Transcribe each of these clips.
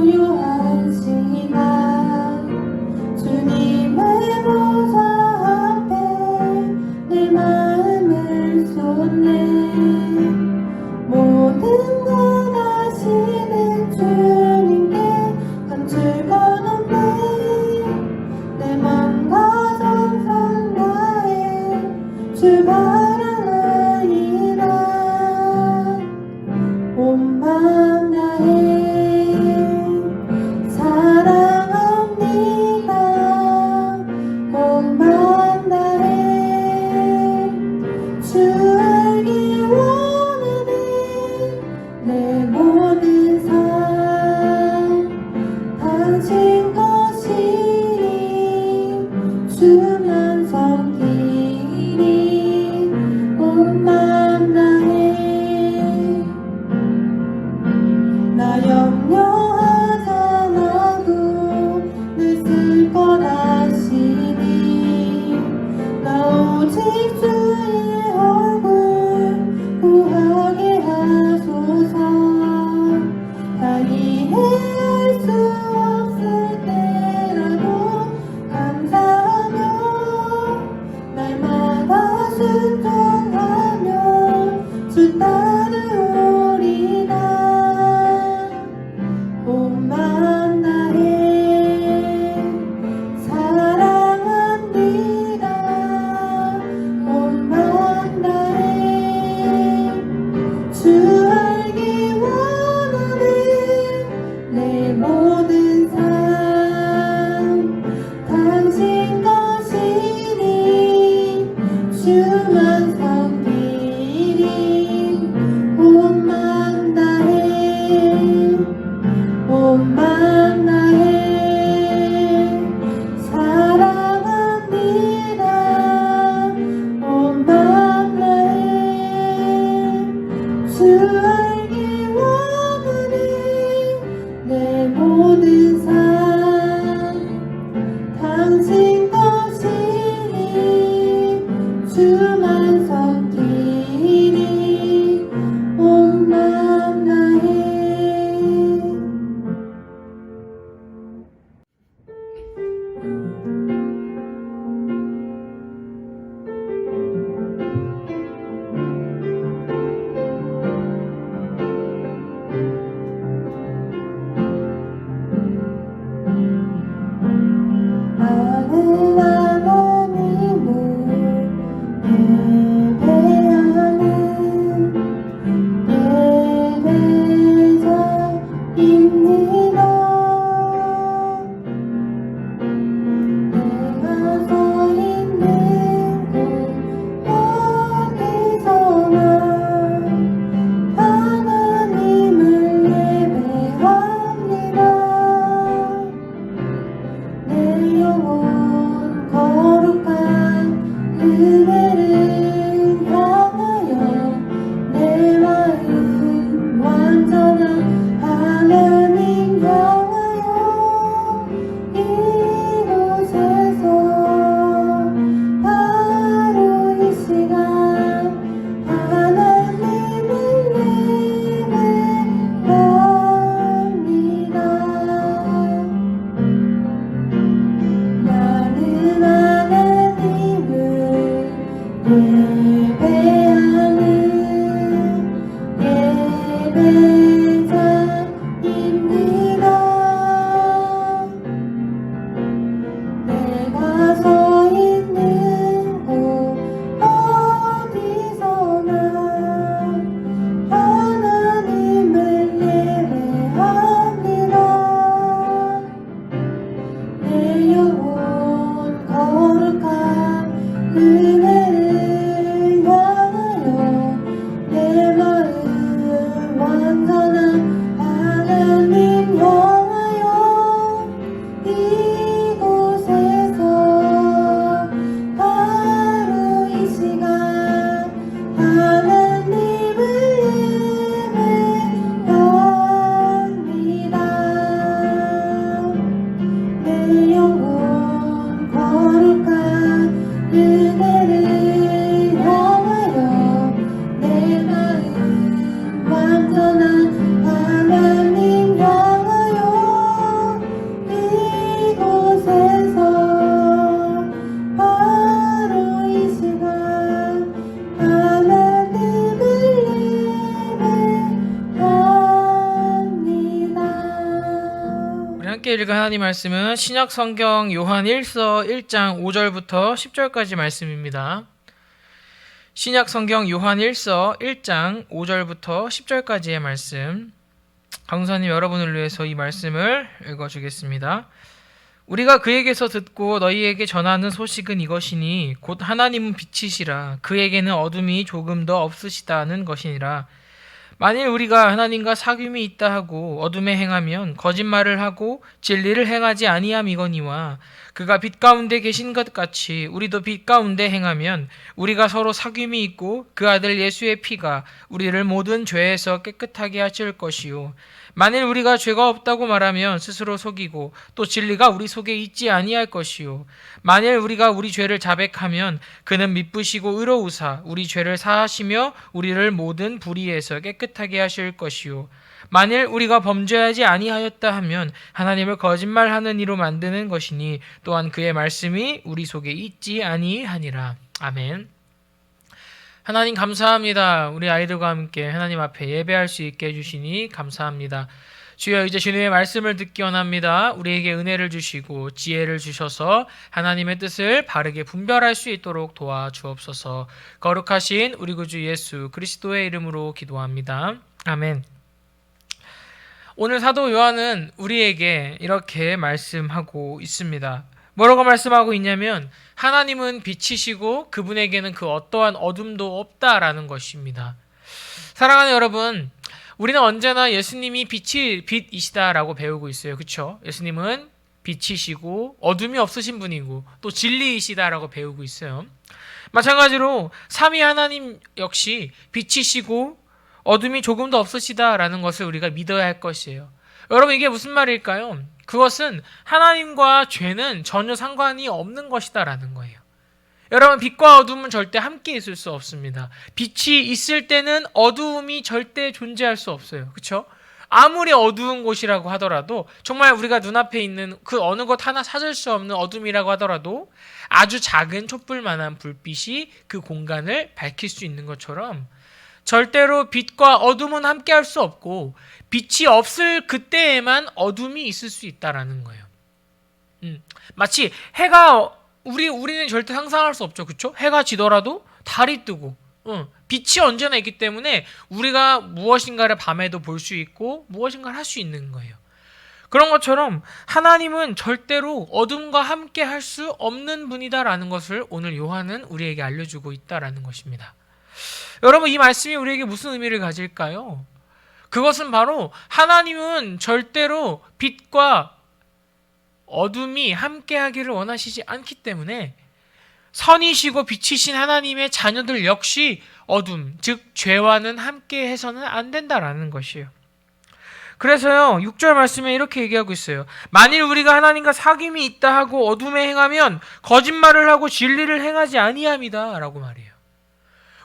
고요한 시간 주님의 보좌 앞에 내 마음을 쏟네. 모든 것 아시는 주님께 감출 건 없네. 내 맘과 정성 다해 주 바라나이다. 온 맘 다해 사랑합니다. 온 맘 다해 주 알기 원하는 내 모든 삶 당신 것이니 주만 섬기니 온 맘 다해. 나 염려하지 않아도 늘 쓸 것 아시니 나 오직 주의 얼굴 구하게 하소서. 다 이해할 수 없을 때라도 감사하며 날마다 순종하며 주 따르오리다. 온 맘 다해 사랑합니다. 온 맘 다해 주 알기 원하는 내 모든 삶 당신 것이니 주만 섬기니 온 맘 다해. 온 맘 다해 사랑합니다. 온 맘 다해 주 알기 원하는 내 모든 삶 당신 것이니 주만 섬기니 온 맘 다해. 함께 읽은 하나님 말씀은 신약 성경 요한 1서 1장 5절부터 10절까지 말씀입니다. 신약 성경 요한 1서 1장 5절부터 10절까지의 말씀. 강사님 여러분을 위해서 이 말씀을 읽어주겠습니다. 우리가 그에게서 듣고 너희에게 전하는 소식은 이것이니 곧 하나님은 빛이시라 그에게는 어둠이 조금 더 없으시다는 것이니라. 만일 우리가 하나님과 사귐이 있다 하고 어둠에 행하면 거짓말을 하고 진리를 행하지 아니함이거니와 그가 빛 가운데 계신 것 같이 우리도 빛 가운데 행하면 우리가 서로 사귐이 있고 그 아들 예수의 피가 우리를 모든 죄에서 깨끗하게 하실 것이요 만일 우리가 죄가 없다고 말하면 스스로 속이고 또 진리가 우리 속에 있지 아니할 것이요 만일 우리가 우리 죄를 자백하면 그는 미쁘시고 의로우사 우리 죄를 사하시며 우리를 모든 불의에서 깨끗하게 하실 것이요 만일 우리가 범죄하지 아니하였다 하면 하나님을 거짓말하는 이로 만드는 것이니 또한 그의 말씀이 우리 속에 있지 아니하니라. 아멘. 하나님 감사합니다. 우리 아이들과 함께 하나님 앞에 예배할 수 있게 해주시니 감사합니다. 주여 이제 주님의 말씀을 듣기 원합니다. 우리에게 은혜를 주시고 지혜를 주셔서 하나님의 뜻을 바르게 분별할 수 있도록 도와주옵소서. 거룩하신 우리 구주 예수 그리스도의 이름으로 기도합니다. 아멘. 오늘 사도 요한은 우리에게 이렇게 말씀하고 있습니다. 뭐라고 말씀하고 있냐면 하나님은 빛이시고 그분에게는 그 어떠한 어둠도 없다라는 것입니다. 사랑하는 여러분, 우리는 언제나 예수님이 빛이시다라고 배우고 있어요. 그렇죠? 예수님은 빛이시고 어둠이 없으신 분이고 또 진리이시다라고 배우고 있어요. 마찬가지로 삼위 하나님 역시 빛이시고 어둠이 조금도 없으시다라는 것을 우리가 믿어야 할 것이에요. 여러분 이게 무슨 말일까요? 그것은 하나님과 죄는 전혀 상관이 없는 것이다라는 거예요. 여러분 빛과 어둠은 절대 함께 있을 수 없습니다. 빛이 있을 때는 어두움이 절대 존재할 수 없어요. 그렇죠? 아무리 어두운 곳이라고 하더라도 정말 우리가 눈앞에 있는 그 어느 것 하나 찾을 수 없는 어둠이라고 하더라도 아주 작은 촛불만한 불빛이 그 공간을 밝힐 수 있는 것처럼 절대로 빛과 어둠은 함께 할 수 없고 빛이 없을 그때에만 어둠이 있을 수 있다라는 거예요. 마치 해가 우리는 절대 상상할 수 없죠. 그렇죠? 해가 지더라도 달이 뜨고 빛이 언제나 있기 때문에 우리가 무엇인가를 밤에도 볼 수 있고 무엇인가를 할 수 있는 거예요. 그런 것처럼 하나님은 절대로 어둠과 함께 할 수 없는 분이다라는 것을 오늘 요한은 우리에게 알려주고 있다라는 것입니다. 여러분 이 말씀이 우리에게 무슨 의미를 가질까요? 그것은 바로 하나님은 절대로 빛과 어둠이 함께하기를 원하시지 않기 때문에 선이시고 빛이신 하나님의 자녀들 역시 어둠, 즉 죄와는 함께해서는 안 된다라는 것이에요. 그래서요 6절 말씀에 이렇게 얘기하고 있어요. 만일 우리가 하나님과 사귐이 있다 하고 어둠에 행하면 거짓말을 하고 진리를 행하지 아니함이다 라고 말해요.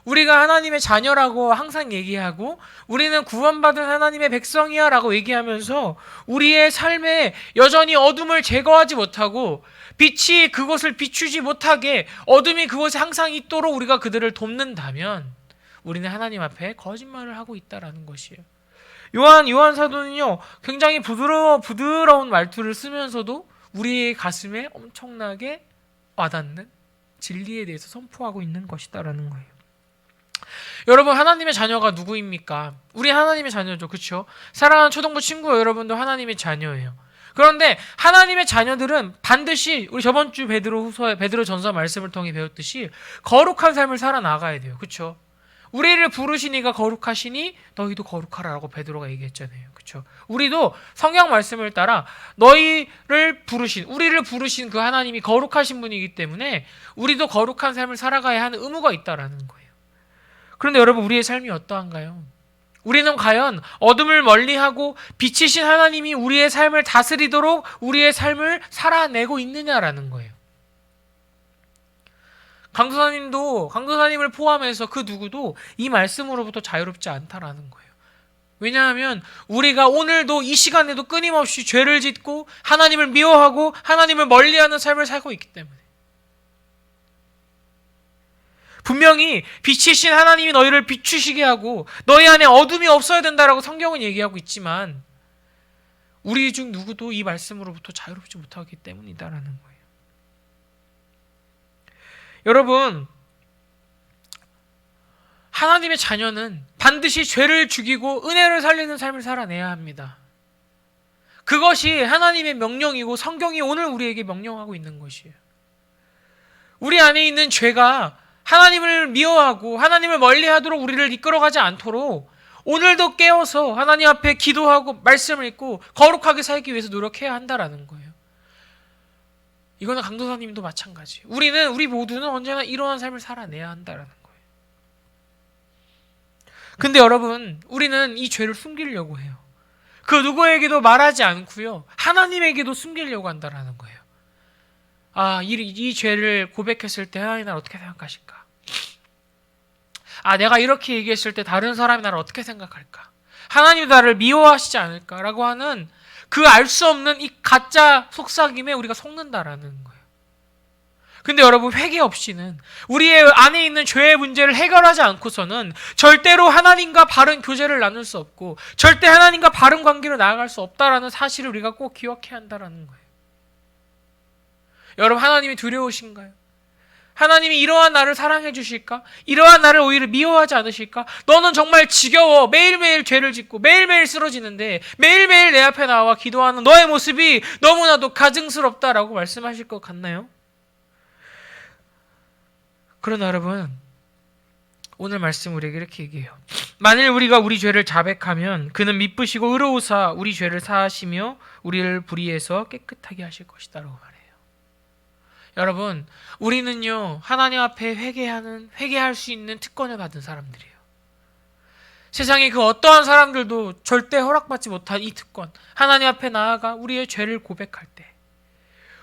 우리가 하나님의 자녀라고 항상 얘기하고 우리는 구원받은 하나님의 백성이야 라고 얘기하면서 우리의 삶에 여전히 어둠을 제거하지 못하고 빛이 그곳을 비추지 못하게 어둠이 그곳에 항상 있도록 우리가 그들을 돕는다면 우리는 하나님 앞에 거짓말을 하고 있다라는 것이에요. 요한 사도는요 굉장히 부드러운 말투를 쓰면서도 우리의 가슴에 엄청나게 와닿는 진리에 대해서 선포하고 있는 것이다라는 거예요. 여러분 하나님의 자녀가 누구입니까? 우리 하나님의 자녀죠. 그렇죠? 사랑하는 초등부 친구 여러분도 하나님의 자녀예요. 그런데 하나님의 자녀들은 반드시 우리 저번 주 베드로전서 말씀을 통해 배웠듯이 거룩한 삶을 살아나가야 돼요. 그렇죠? 우리를 부르신 이가 거룩하시니 너희도 거룩하라고 베드로가 얘기했잖아요. 그렇죠? 우리도 성경 말씀을 따라 우리를 부르신 그 하나님이 거룩하신 분이기 때문에 우리도 거룩한 삶을 살아가야 하는 의무가 있다라는 거예요. 그런데 여러분 우리의 삶이 어떠한가요? 우리는 과연 어둠을 멀리하고 빛이신 하나님이 우리의 삶을 다스리도록 우리의 삶을 살아내고 있느냐라는 거예요. 강도사님을 포함해서 그 누구도 이 말씀으로부터 자유롭지 않다라는 거예요. 왜냐하면 우리가 오늘도 이 시간에도 끊임없이 죄를 짓고 하나님을 미워하고 하나님을 멀리하는 삶을 살고 있기 때문에 분명히 빛이신 하나님이 너희를 비추시게 하고 너희 안에 어둠이 없어야 된다라고 성경은 얘기하고 있지만 우리 중 누구도 이 말씀으로부터 자유롭지 못하기 때문이다라는 거예요. 여러분, 하나님의 자녀는 반드시 죄를 죽이고 은혜를 살리는 삶을 살아내야 합니다. 그것이 하나님의 명령이고 성경이 오늘 우리에게 명령하고 있는 것이에요. 우리 안에 있는 죄가 하나님을 미워하고 하나님을 멀리하도록 우리를 이끌어가지 않도록 오늘도 깨어서 하나님 앞에 기도하고 말씀을 읽고 거룩하게 살기 위해서 노력해야 한다라는 거예요. 이거는 강도사님도 마찬가지예요. 우리 모두는 언제나 이러한 삶을 살아내야 한다라는 거예요. 근데 여러분, 우리는 이 죄를 숨기려고 해요. 그 누구에게도 말하지 않고요, 하나님에게도 숨기려고 한다라는 거예요. 이 죄를 고백했을 때 하나님 나를 어떻게 생각하실까? 내가 이렇게 얘기했을 때 다른 사람이 나를 어떻게 생각할까? 하나님 나를 미워하시지 않을까라고 하는 그 알 수 없는 이 가짜 속삭임에 우리가 속는다라는 거예요. 근데 여러분, 회개 없이는, 우리의 안에 있는 죄의 문제를 해결하지 않고서는 절대로 하나님과 바른 교제를 나눌 수 없고 절대 하나님과 바른 관계로 나아갈 수 없다라는 사실을 우리가 꼭 기억해야 한다라는 거예요. 여러분, 하나님이 두려우신가요? 하나님이 이러한 나를 사랑해 주실까? 이러한 나를 오히려 미워하지 않으실까? 너는 정말 지겨워. 매일매일 죄를 짓고 매일매일 쓰러지는데 매일매일 내 앞에 나와 기도하는 너의 모습이 너무나도 가증스럽다라고 말씀하실 것 같나요? 그러나 여러분, 오늘 말씀 우리에게 이렇게 얘기해요. 만일 우리가 우리 죄를 자백하면 그는 미쁘시고 의로우사 우리 죄를 사하시며 우리를 불의에서 깨끗하게 하실 것이다 라고 말해요. 여러분, 우리는요, 하나님 앞에 회개할 수 있는 특권을 받은 사람들이에요. 세상에 그 어떠한 사람들도 절대 허락받지 못한 이 특권, 하나님 앞에 나아가 우리의 죄를 고백할 때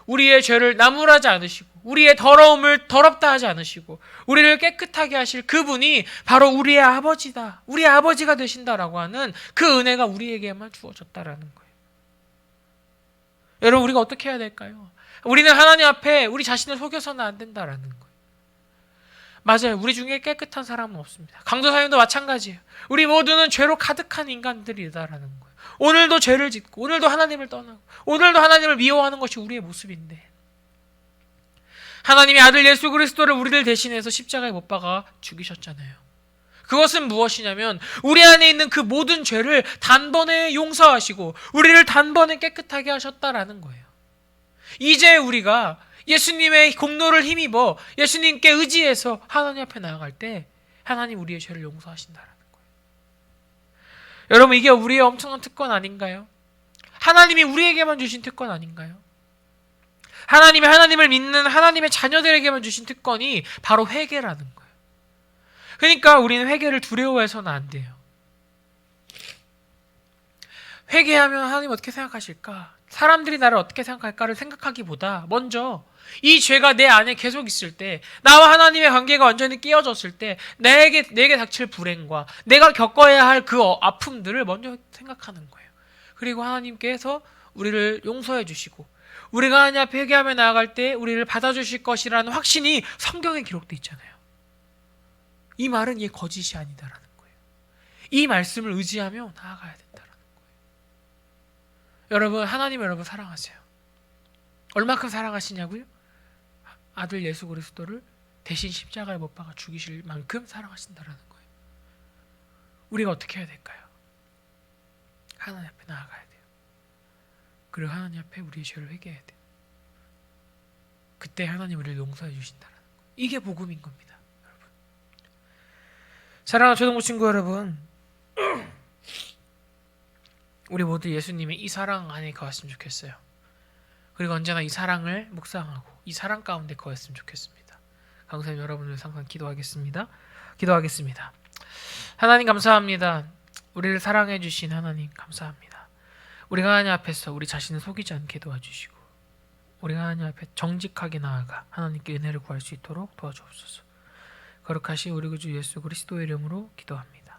우리의 죄를 나무라지 않으시고 우리의 더러움을 더럽다 하지 않으시고 우리를 깨끗하게 하실 그분이 바로 우리의 아버지다, 우리의 아버지가 되신다라고 하는 그 은혜가 우리에게만 주어졌다라는 거예요. 여러분, 우리가 어떻게 해야 될까요? 우리는 하나님 앞에 우리 자신을 속여서는 안 된다라는 거예요. 맞아요. 우리 중에 깨끗한 사람은 없습니다. 강도사님도 마찬가지예요. 우리 모두는 죄로 가득한 인간들이다라는 거예요. 오늘도 죄를 짓고 오늘도 하나님을 떠나고 오늘도 하나님을 미워하는 것이 우리의 모습인데, 하나님의 아들 예수 그리스도를 우리를 대신해서 십자가에 못 박아 죽이셨잖아요. 그것은 무엇이냐면 우리 안에 있는 그 모든 죄를 단번에 용서하시고 우리를 단번에 깨끗하게 하셨다라는 거예요. 이제 우리가 예수님의 공로를 힘입어 예수님께 의지해서 하나님 앞에 나아갈 때 하나님 우리의 죄를 용서하신다라는 거예요. 여러분, 이게 우리의 엄청난 특권 아닌가요? 하나님이 우리에게만 주신 특권 아닌가요? 하나님을 믿는 하나님의 자녀들에게만 주신 특권이 바로 회개라는 거예요. 그러니까 우리는 회개를 두려워해서는 안 돼요. 회개하면 하나님 어떻게 생각하실까? 사람들이 나를 어떻게 생각할까를 생각하기보다 먼저 이 죄가 내 안에 계속 있을 때, 나와 하나님의 관계가 완전히 깨어졌을 때 내게 닥칠 불행과 내가 겪어야 할 그 아픔들을 먼저 생각하는 거예요. 그리고 하나님께서 우리를 용서해 주시고 우리가 하나님 앞에 회개하며 나아갈 때 우리를 받아주실 것이라는 확신이 성경에 기록되어 있잖아요. 이 말은 이게 거짓이 아니다라는 거예요. 이 말씀을 의지하며 나아가야 된다라는 거예요. 여러분, 하나님 여러분 사랑하세요. 얼마큼 사랑하시냐고요? 아들 예수 그리스도를 대신 십자가에 못 박아 죽이실 만큼 사랑하신다라는 거예요. 우리가 어떻게 해야 될까요? 하나님 앞에 나아가야 돼요. 그리고 하나님 앞에 우리의 죄를 회개해야 돼요. 그때 하나님 우리를 용서해 주신다라는 거예요. 이게 복음인 겁니다, 여러분. 사랑하는 초등부 친구 여러분, 우리 모두 예수님의 이 사랑 안에 거했으면 좋겠어요. 그리고 언제나 이 사랑을 묵상하고 이 사랑 가운데 거했으면 좋겠습니다. 강사님 여러분을 항상 기도하겠습니다. 하나님 감사합니다. 우리를 사랑해 주신 하나님 감사합니다. 우리가 하나님 앞에서 우리 자신을 속이지 않게 도와주시고 우리가 하나님 앞에 정직하게 나아가 하나님께 은혜를 구할 수 있도록 도와주옵소서. 거룩하신 우리 구주 예수 그리스도의 이름으로 기도합니다.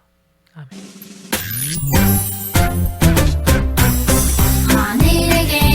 아멘. 하늘에게